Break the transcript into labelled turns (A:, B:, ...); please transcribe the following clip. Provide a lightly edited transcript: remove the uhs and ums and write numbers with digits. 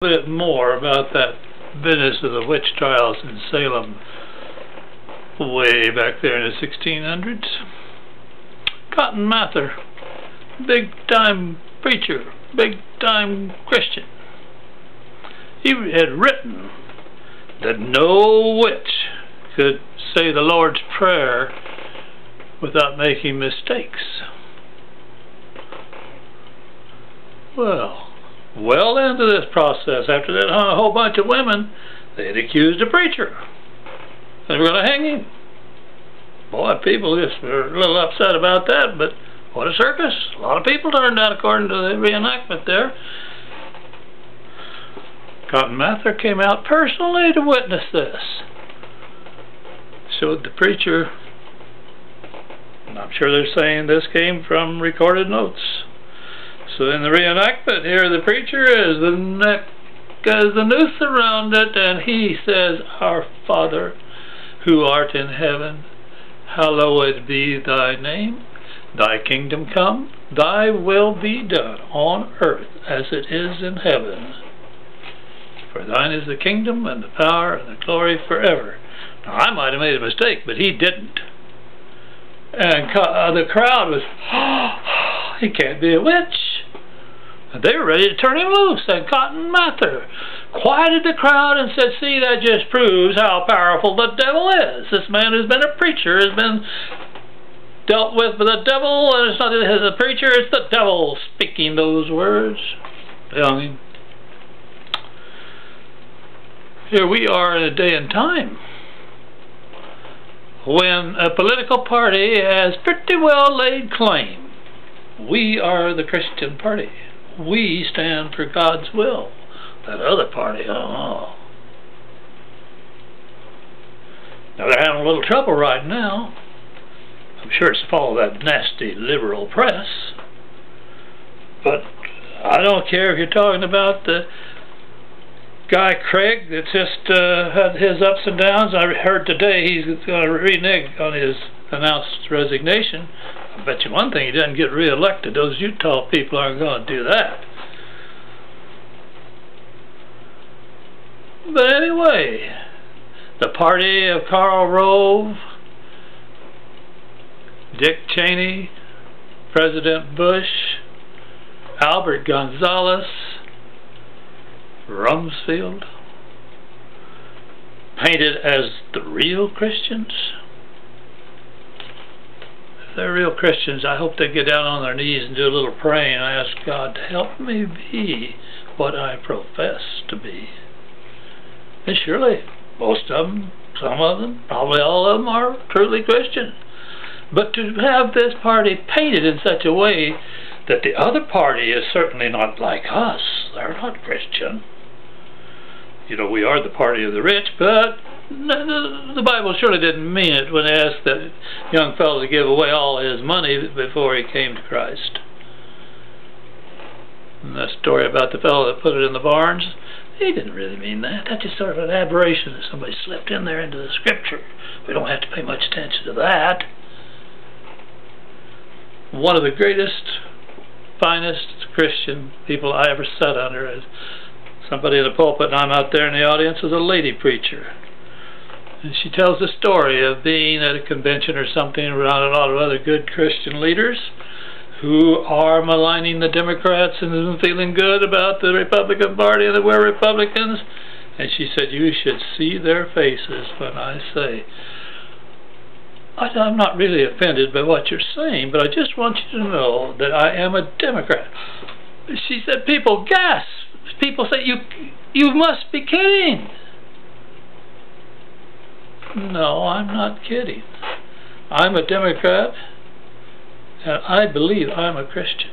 A: Bit more about that business of the witch trials in Salem way back there in the 1600s. Cotton Mather, big time preacher, big time Christian. He had written that no witch could say the Lord's Prayer without making mistakes. Well into this process, after that hung a whole bunch of women, they had accused the preacher. They were going to hang him. Boy, people just were a little upset about that, but what a circus. A lot of people turned out according to the reenactment there. Cotton Mather came out personally to witness this. Showed the preacher, and I'm sure they're saying this came from recorded notes. So in the reenactment here, the preacher is the neck has the noose around it, and he says, "Our Father, who art in heaven, hallowed be thy name. Thy kingdom come, thy will be done on earth as it is in heaven. For thine is the kingdom and the power and the glory forever." Now, I might have made a mistake, but he didn't. And the crowd was, he can't be a witch. And they were ready to turn him loose. And Cotton Mather quieted the crowd and said, "See, that just proves how powerful the devil is. This man who's been a preacher has been dealt with by the devil, and it's not a preacher, it's the devil speaking those words." They hung him. Here we are in a day and time when a political party has pretty well laid claim. We are the Christian party. We stand for God's will. That other party, oh. Now they're having a little trouble right now. I'm sure it's to follow that nasty liberal press. But I don't care if you're talking about the guy Craig that's just had his ups and downs. I heard today he's going to renege on his announced resignation. I bet you one thing, he doesn't get re-elected. Those Utah people aren't going to do that. But anyway, the party of Karl Rove, Dick Cheney, President Bush, Albert Gonzales, Rumsfeld, painted as the real Christians. If they're real Christians, I hope they get down on their knees and do a little praying and ask God to help me be what I profess to be. And surely, most of them, some of them, probably all of them are truly Christian. But to have this party painted in such a way that the other party is certainly not like us, they're not Christian. You know, we are the party of the rich, but the Bible surely didn't mean it when it asked that young fellow to give away all his money before he came to Christ. And the story about the fellow that put it in the barns, he didn't really mean that. That's just sort of an aberration that somebody slipped in there into the scripture. We don't have to pay much attention to that. One of the greatest, finest Christian people I ever sat under is somebody in the pulpit, and I'm out there in the audience, is a lady preacher. And she tells the story of being at a convention or something around a lot of other good Christian leaders who are maligning the Democrats and feeling good about the Republican Party and that we're Republicans. And she said, "You should see their faces when I say, I'm not really offended by what you're saying, but I just want you to know that I am a Democrat." She said, people gasp. People say, you must be kidding. No, I'm not kidding. I'm a Democrat, and I believe I'm a Christian.